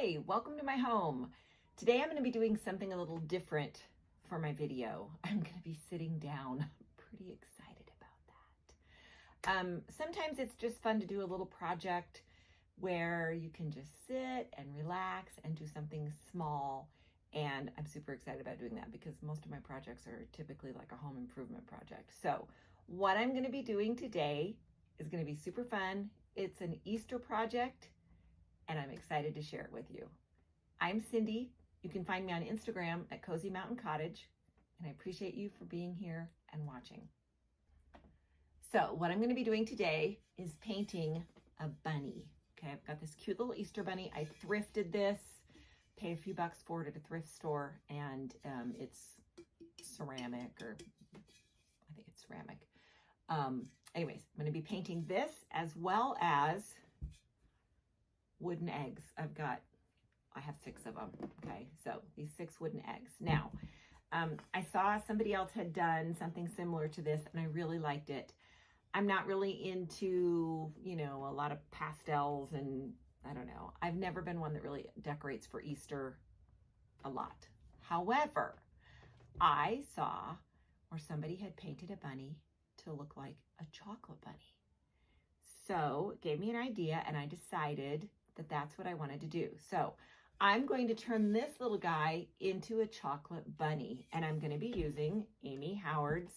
Hi, welcome to my home. Today I'm going to be doing something a little different for my video. I'm going to be sitting down. I'm pretty excited about that. Sometimes it's just fun to do a little project where you can just sit and relax and do something small. And I'm super excited about doing that because most of my projects are typically like a home improvement project. So what I'm going to be doing today is going to be super fun. It's an Easter project, and I'm excited to share it with you. I'm Cindy. You can find me on Instagram at Cozy Mountain Cottage, and I appreciate you for being here and watching. So what I'm going to be doing today is painting a bunny. Okay, I've got this cute little Easter bunny. I thrifted this, paid a few bucks for it at a thrift store, and it's ceramic, or I think it's ceramic. Anyways, I'm going to be painting this as well as wooden eggs. I have 6 of them. Okay, so these 6 wooden eggs. Now, I saw somebody else had done something similar to this, and I really liked it. I'm not really into, a lot of pastels, and I don't know. I've never been one that really decorates for Easter a lot. However, I saw where somebody had painted a bunny to look like a chocolate bunny. So it gave me an idea, and I decided that that's what I wanted to do. So I'm going to turn this little guy into a chocolate bunny, and I'm going to be using Amy Howard's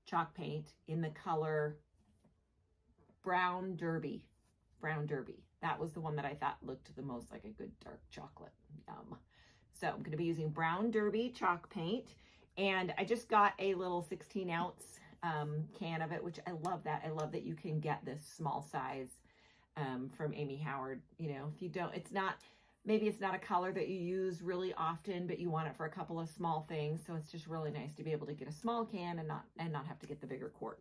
chalk paint in the color Brown Derby. Brown Derby. That was the one that I thought looked the most like a good dark chocolate. Yum. So I'm going to be using Brown Derby chalk paint, and I just got a little 16-ounce can of it, which I love that. I love that you can get this small size from Amy Howard. If you don't, maybe it's not a color that you use really often, but you want it for a couple of small things. So it's just really nice to be able to get a small can and not have to get the bigger quart.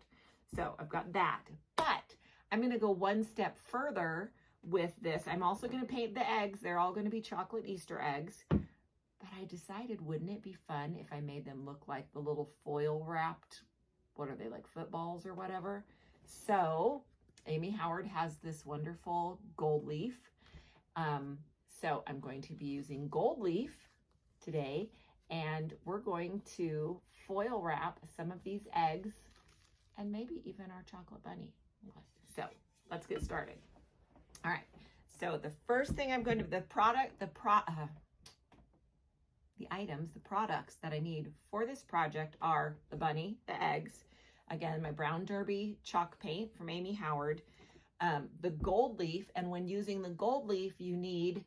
So I've got that, but I'm going to go one step further with this. I'm also going to paint the eggs. They're all going to be chocolate Easter eggs, but I decided, wouldn't it be fun if I made them look like the little foil wrapped, what are they, like footballs or whatever? So Amy Howard has this wonderful gold leaf. So I'm going to be using gold leaf today, and we're going to foil wrap some of these eggs and maybe even our chocolate bunny. So let's get started. All right. So the first thing I'm going to, the products that I need for this project are the bunny, the eggs, again, my Brown Derby chalk paint from Amy Howard, the gold leaf, and when using the gold leaf, you need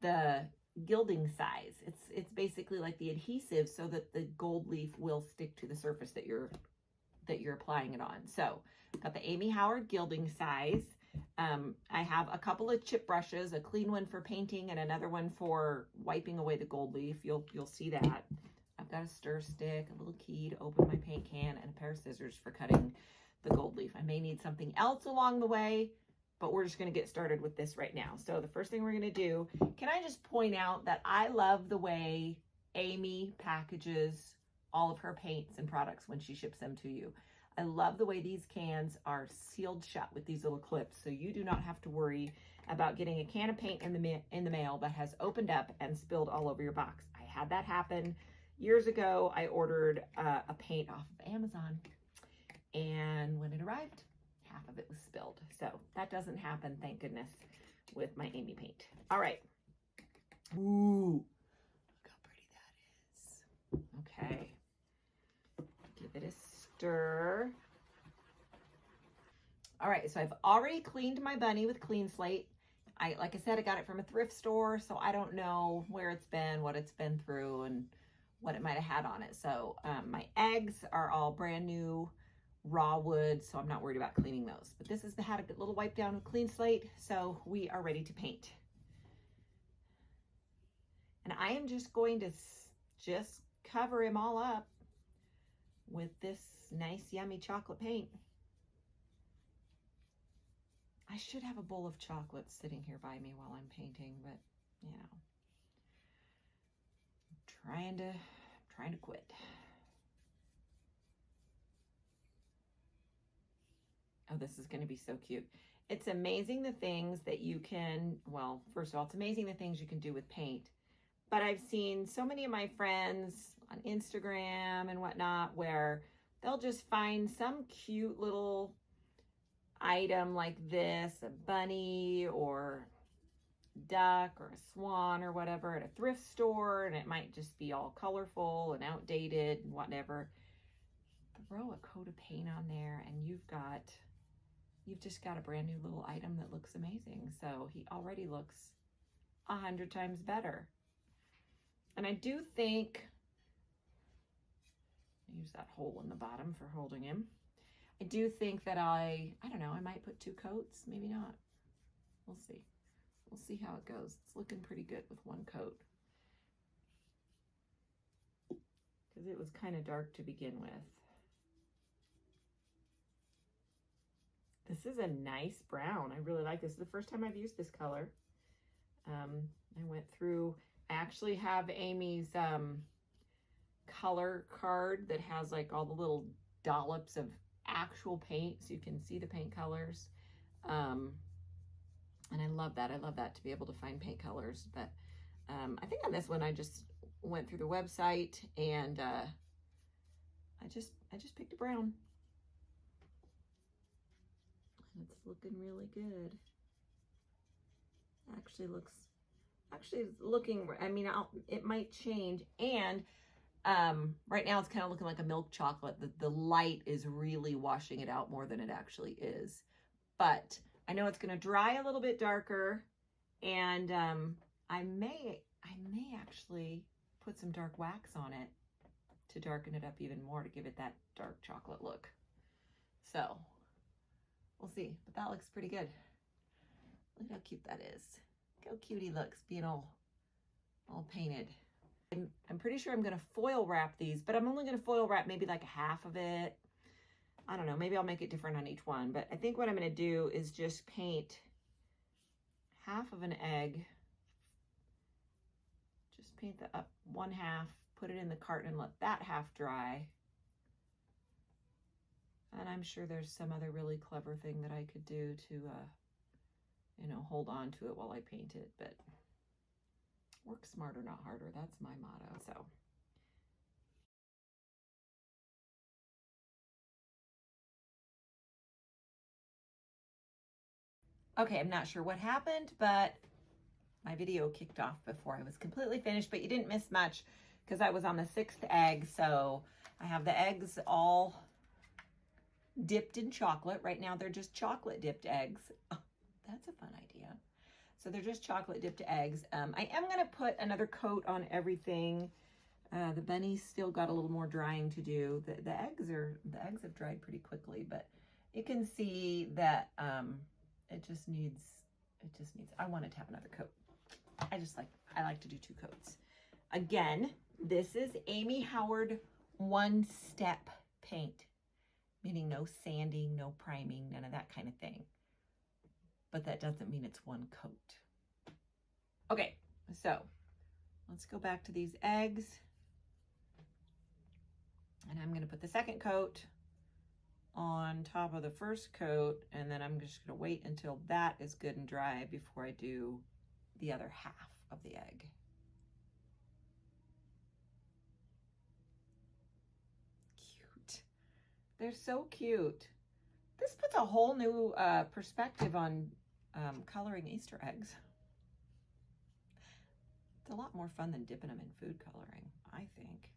the Gilding Size. It's basically like the adhesive so that the gold leaf will stick to the surface that you're applying it on. So I've got the Amy Howard Gilding Size. I have a couple of chip brushes, a clean one for painting and another one for wiping away the gold leaf. You'll see that. I've got a stir stick, a little key to open my paint can, and a pair of scissors for cutting the gold leaf. I may need something else along the way, but we're just going to get started with this right now. So the first thing we're going to do, can I just point out that I love the way Amy packages all of her paints and products when she ships them to you. I love the way these cans are sealed shut with these little clips, so you do not have to worry about getting a can of paint in the mail that has opened up and spilled all over your box. I had that happen years ago. I ordered a paint off of Amazon, and when it arrived, half of it was spilled. So that doesn't happen, thank goodness, with my Amy paint. All right. Ooh, look how pretty that is. Okay. Give it a stir. All right, so I've already cleaned my bunny with Clean Slate. Like I said, I got it from a thrift store, so I don't know where it's been, what it's been through, and what it might have had on it. So my eggs are all brand new raw wood, so I'm not worried about cleaning those. But this has had a little wipe down with Clean Slate, so we are ready to paint. And I am just going to just cover him all up with this nice, yummy chocolate paint. I should have a bowl of chocolate sitting here by me while I'm painting, but trying to quit. Oh, this is going to be so cute. It's amazing the things that you can, well, first of all, it's amazing the things you can do with paint. But I've seen so many of my friends on Instagram and whatnot where they'll just find some cute little item like this, a bunny or duck or a swan or whatever at a thrift store, and it might just be all colorful and outdated and whatever. Throw a coat of paint on there and you've just got a brand new little item that looks amazing. So he already looks 100 times better. And I do think, use that hole in the bottom for holding him. I do think that I don't know, I might put 2 coats, maybe not. We'll see. We'll see how it goes. It's looking pretty good with 1 coat. Because it was kind of dark to begin with. This is a nice brown. I really like this. This is the first time I've used this color. I went through, I actually have Amy's color card that has like all the little dollops of actual paint so you can see the paint colors. And I love that. I love that to be able to find paint colors. But I think on this one I just went through the website and I just picked a brown. It's looking really good. Actually looking, I mean, it might change. And right now it's kind of looking like a milk chocolate. The light is really washing it out more than it actually is. But I know it's going to dry a little bit darker, and I may actually put some dark wax on it to darken it up even more to give it that dark chocolate look. So we'll see, but that looks pretty good. Look how cute that is. Look how cute he looks being all painted. I'm pretty sure I'm going to foil wrap these, but I'm only going to foil wrap maybe like half of it. I don't know, maybe I'll make it different on each one, but I think what I'm going to do is just paint half of an egg. Just paint the up 1/2, put it in the carton and let that half dry. And I'm sure there's some other really clever thing that I could do to, you know, hold on to it while I paint it, but work smarter, not harder. That's my motto, so. Okay, I'm not sure what happened, but my video kicked off before I was completely finished, but you didn't miss much because I was on the 6th egg. So I have the eggs all dipped in chocolate. Right now they're just chocolate dipped eggs. Oh, that's a fun idea. So they're just chocolate dipped eggs. I am going to put another coat on everything. The bunny's still got a little more drying to do. The eggs have dried pretty quickly, but you can see that it just needs, I want it to have another coat. I like to do 2 coats. Again, this is Amy Howard 1-step paint, meaning no sanding, no priming, none of that kind of thing. But that doesn't mean it's 1 coat. Okay, so let's go back to these eggs. And I'm going to put the 2nd coat on top of the 1st coat, and then I'm just going to wait until that is good and dry before I do the other half of the egg. Cute. They're so cute. This puts a whole new perspective on coloring Easter eggs. It's a lot more fun than dipping them in food coloring, I think.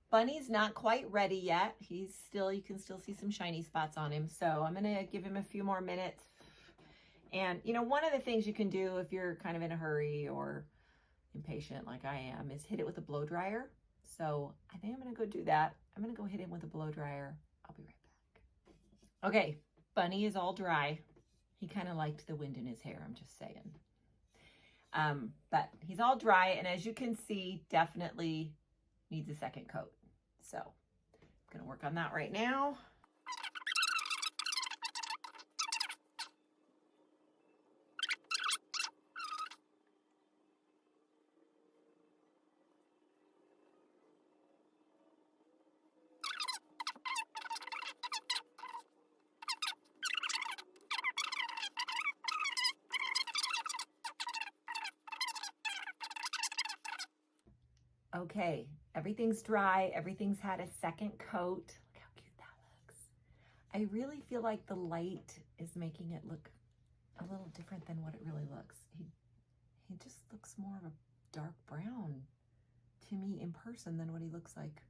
Bunny's not quite ready yet. He's still, you can still see some shiny spots on him. So I'm going to give him a few more minutes. And, you know, one of the things you can do if you're kind of in a hurry or impatient like I am is hit it with a blow dryer. So I think I'm going to go do that. I'm going to go hit him with a blow dryer. I'll be right back. Okay, Bunny is all dry. He kind of liked the wind in his hair, I'm just saying. But he's all dry, and as you can see, definitely needs a 2nd coat. So I'm going to work on that right now. Okay, everything's dry. Everything's had a second coat. Look how cute that looks. I really feel like the light is making it look a little different than what it really looks. He just looks more of a dark brown to me in person than what he looks like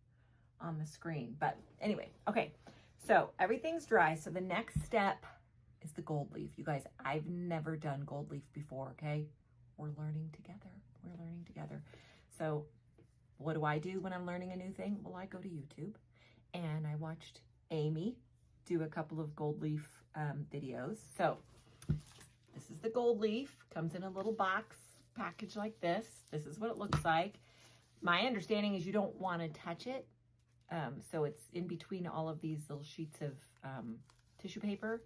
on the screen. But anyway, okay, so everything's dry. So the next step is the gold leaf. You guys, I've never done gold leaf before, okay? We're learning together. We're learning together. So what do I do when I'm learning a new thing? Well, I go to YouTube and I watched Amy do a couple of gold leaf videos. So this is the gold leaf, comes in a little box package like this. This is what it looks like. My understanding is you don't want to touch it. So it's in between all of these little sheets of tissue paper.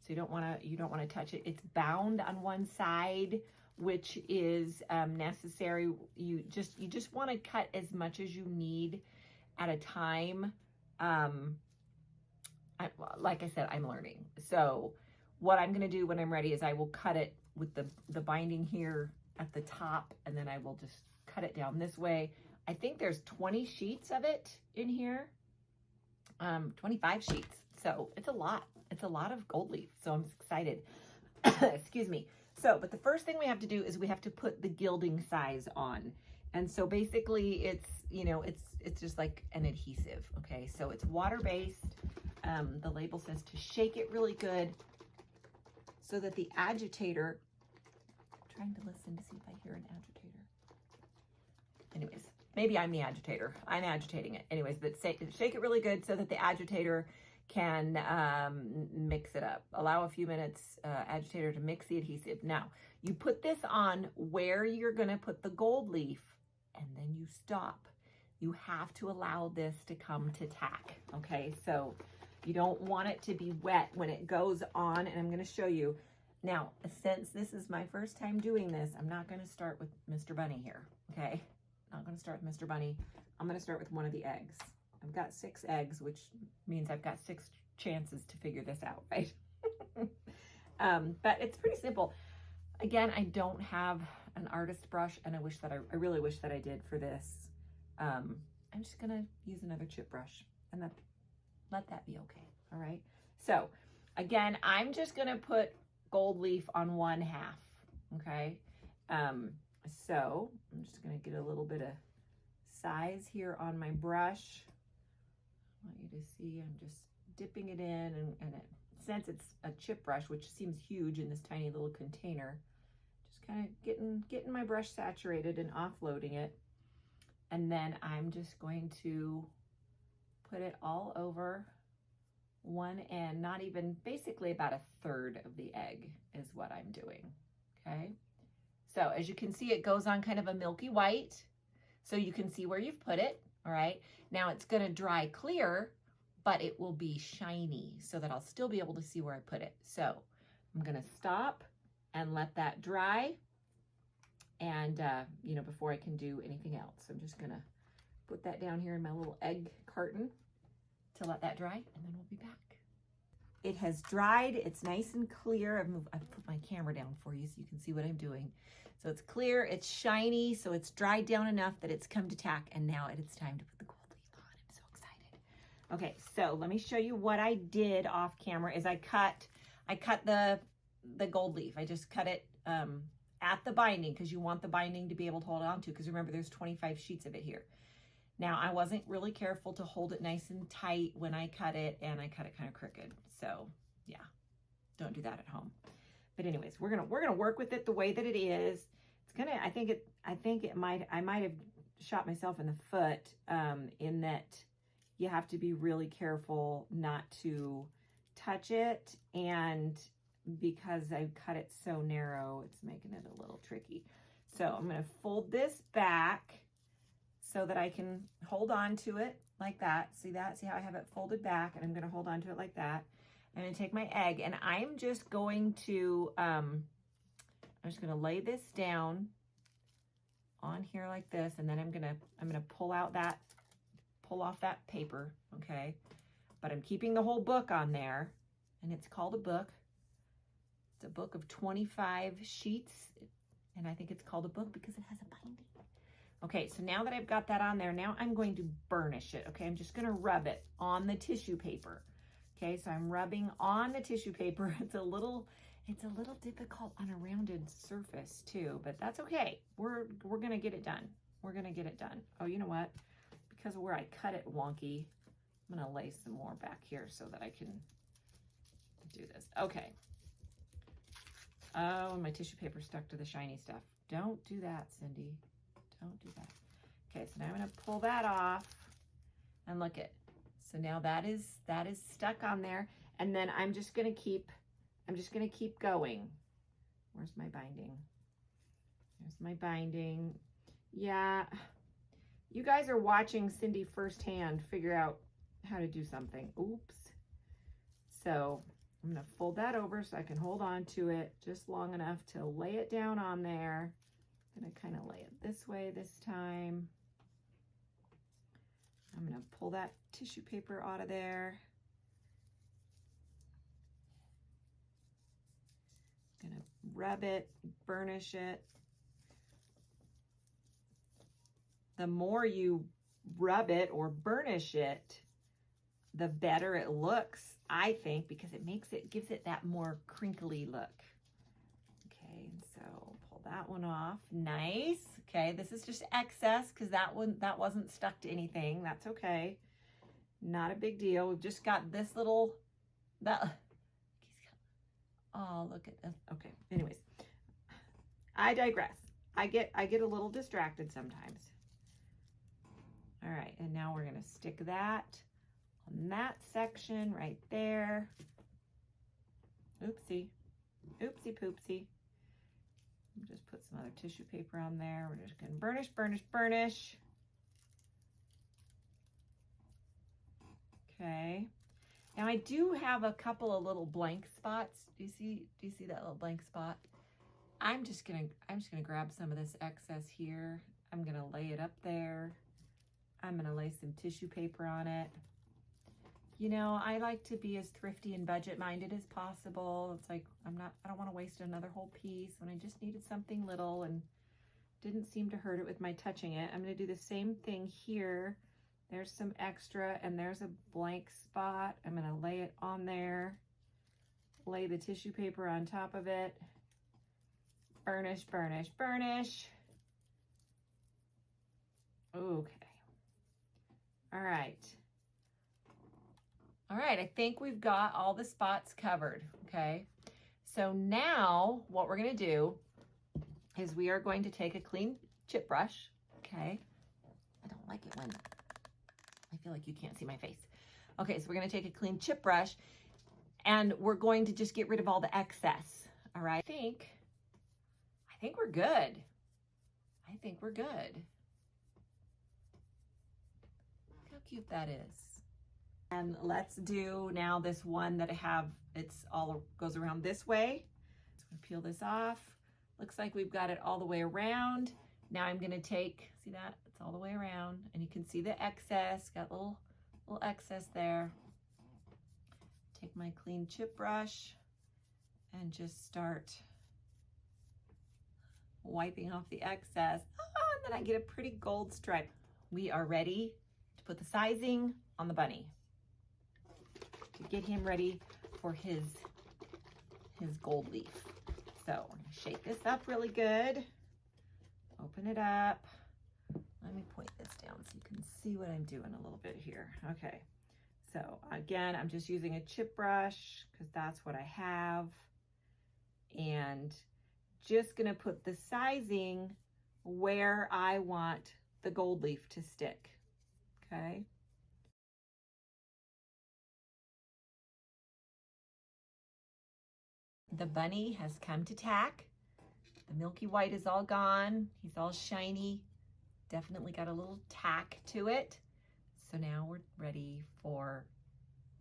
So you don't want to touch it. It's bound on one side, which is necessary. You just want to cut as much as you need at a time. Like I said, I'm learning. So what I'm going to do when I'm ready is I will cut it with the binding here at the top, and then I will just cut it down this way. I think there's 20 sheets of it in here, 25 sheets. So it's a lot. It's a lot of gold leaf. So I'm excited. Excuse me. So, but the first thing we have to do is we have to put the gilding size on. And so basically it's, it's just like an adhesive. Okay. So it's water-based. The label says to shake it really good so that the agitator, I'm trying to listen to see if I hear an agitator. Anyways, maybe I'm the agitator. I'm agitating it. Anyways, but shake it really good so that the agitator can mix it up. Allow a few minutes, agitator to mix the adhesive. Now, you put this on where you're going to put the gold leaf, and then you stop. You have to allow this to come to tack, okay? So you don't want it to be wet when it goes on, and I'm going to show you. Now, since this is my first time doing this, I'm not going to start with Mr. Bunny here, okay? Not going to start with Mr. Bunny. I'm going to start with one of the eggs. I've got 6 eggs, which means I've got 6 chances to figure this out, right? But it's pretty simple. Again, I don't have an artist brush, and I really wish that I did for this. I'm just gonna use another chip brush, and let that be okay. All right. So again, I'm just gonna put gold leaf on 1/2. Okay. So I'm just gonna get a little bit of size here on my brush. I want you to see I'm just dipping it in, and since it's a chip brush, which seems huge in this tiny little container, just kind of getting my brush saturated and offloading it. And then I'm just going to put it all over one end, not even, basically about 1/3 of the egg is what I'm doing, okay? So as you can see, it goes on kind of a milky white, so you can see where you've put it, all right? Now it's gonna dry clear, but it will be shiny so that I'll still be able to see where I put it. So I'm gonna stop and let that dry, and before I can do anything else. I'm just gonna put that down here in my little egg carton to let that dry, and then we'll be back. It has dried, it's nice and clear. I've put my camera down for you so you can see what I'm doing. So it's clear, it's shiny, so it's dried down enough that it's come to tack, and now it's time to put the gold leaf on. I'm so excited. Okay, so let me show you what I did off camera is I cut the gold leaf. I just cut it at the binding, because you want the binding to be able to hold on to, because remember there's 25 sheets of it here. Now I wasn't really careful to hold it nice and tight when I cut it, and I cut it kind of crooked. So yeah, don't do that at home. But anyways, we're gonna work with it the way that it is. It's gonna, I might have shot myself in the foot in that you have to be really careful not to touch it, and because I cut it so narrow, it's making it a little tricky. So I'm gonna fold this back so that I can hold on to it like that. See that? See how I have it folded back, and I'm gonna hold on to it like that. I'm gonna take my egg, and I'm just going to, I'm just gonna lay this down on here like this, and then I'm gonna pull off that paper, okay? But I'm keeping the whole book on there, and it's called a book. It's a book of 25 sheets, and I think it's called a book because it has a binding. Okay, so now that I've got that on there, now I'm going to burnish it. Okay, I'm just gonna rub it on the tissue paper. Okay, so I'm rubbing on the tissue paper. It's a little difficult on a rounded surface too, but that's okay. We're gonna get it done. We're gonna get it done. Oh, you know what? Because of where I cut it wonky, I'm gonna lay some more back here so that I can do this. Okay. Oh, my tissue paper stuck to the shiny stuff. Don't do that, Cindy. Don't do that. Okay, so now I'm gonna pull that off and look it. So now that is stuck on there, and then I'm just gonna keep going. Where's my binding? There's my binding. Yeah, you guys are watching Cindy firsthand figure out how to do something. Oops. So I'm gonna fold that over so I can hold on to it just long enough to lay it down on there. I'm gonna kind of lay it this way this time. I'm gonna pull that tissue paper out of there. Gonna rub it, burnish it. The more you rub it or burnish it, the better it looks, I think, because it gives it that more crinkly look. Okay, so pull that one off. Nice. Okay, this is just excess because that wasn't stuck to anything. That's okay. Not a big deal. We've just got this little oh, look at this. Okay, anyways. I digress. I get a little distracted sometimes. All right, and now we're gonna stick that on that section right there. Oopsie, oopsie poopsie. Just put some other tissue paper on there. We're just gonna burnish, burnish, burnish. Okay. Now I do have a couple of little blank spots. Do you see that little blank spot? I'm just gonna grab some of this excess here. I'm gonna lay it up there. I'm gonna lay some tissue paper on it. You know, I like to be as thrifty and budget minded as possible. It's like, I don't want to waste another whole piece when I just needed something little and didn't seem to hurt it with my touching it. I'm going to do the same thing here. There's some extra and there's a blank spot. I'm going to lay it on there, lay the tissue paper on top of it, burnish, burnish, burnish. Okay. All right. All right, I think we've got all the spots covered, okay? So now what we're gonna do is we are going to take a clean chip brush, okay? I don't like it when I feel like you can't see my face. Okay, so we're gonna take a clean chip brush and we're going to just get rid of all the excess, all right? I think we're good. I think we're good. Look how cute that is. And let's do now this one that I have, it's all goes around this way. So I'm gonna peel this off. Looks like we've got it all the way around. Now I'm gonna take, see that? It's all the way around and you can see the excess, got little excess there. Take my clean chip brush and just start wiping off the excess. And then I get a pretty gold stripe. We are ready to put the sizing on the bunny, to get him ready for his gold leaf. So I'm gonna shake this up really good. Open it up. Let me point this down so you can see what I'm doing a little bit here. Okay, so again, I'm just using a chip brush because that's what I have. And just gonna put the sizing where I want the gold leaf to stick, okay? The bunny has come to tack. The milky white is all gone. He's all shiny. Definitely got a little tack to it. So now we're ready for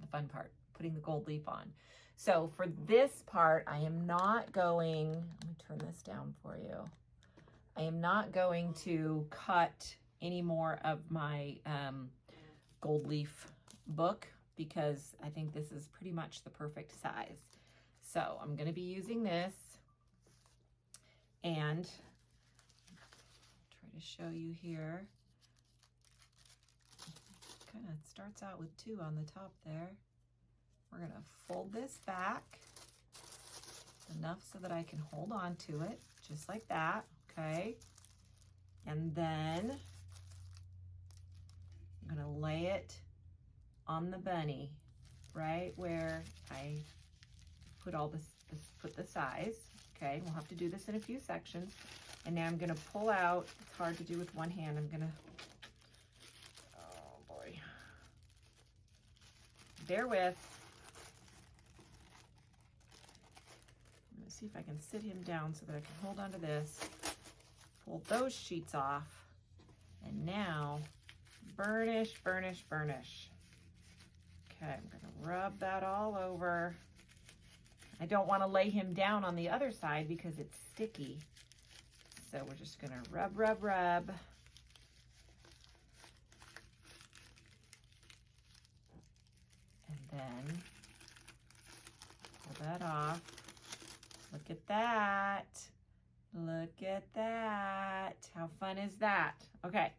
the fun part, putting the gold leaf on. So for this part, I am not going, let me turn this down for you. I am not going to cut any more of my gold leaf book because I think this is pretty much the perfect size. So I'm going to be using this and try to show you here. Kind of starts out with 2 on the top there. We're gonna fold this back enough so that I can hold on to it, just like that, okay? And then I'm gonna lay it on the bunny, right where I put all this, put the size, okay? We'll have to do this in a few sections. And now I'm gonna pull out, it's hard to do with one hand, I'm gonna, oh boy. Bear with. I'm gonna see if I can sit him down so that I can hold onto this, pull those sheets off, and now burnish, burnish, burnish. Okay, I'm gonna rub that all over. I don't wanna lay him down on the other side because it's sticky. So we're just gonna rub, rub, rub. And then pull that off. Look at that. Look at that. How fun is that? Okay.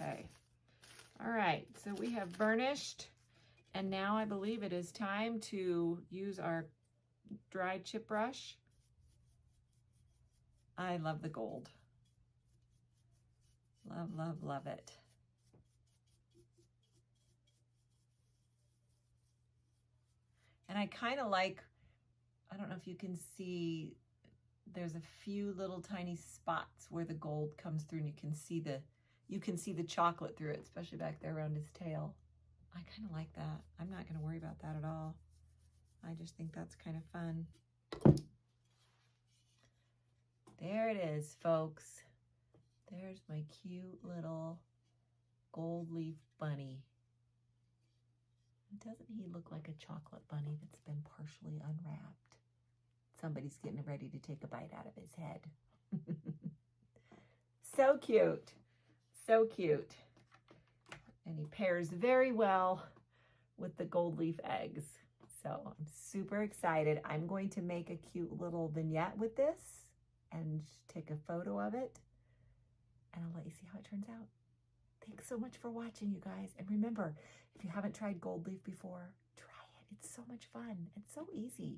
Okay. All right, so we have burnished, and now I believe it is time to use our dry chip brush. I love the gold. Love, love, love it. And I kind of like, I don't know if you can see, there's a few little tiny spots where the gold comes through and you can see the chocolate through it, especially back there around his tail. I kind of like that. I'm not gonna worry about that at all. I just think that's kind of fun. There it is, folks. There's my cute little gold leaf bunny. Doesn't he look like a chocolate bunny that's been partially unwrapped? Somebody's getting ready to take a bite out of his head. So cute, so cute. And he pairs very well with the gold leaf eggs. So I'm super excited. I'm going to make a cute little vignette with this and take a photo of it. And I'll let you see how it turns out. Thanks so much for watching, you guys. And remember, if you haven't tried gold leaf before, try it. It's so much fun. It's so easy.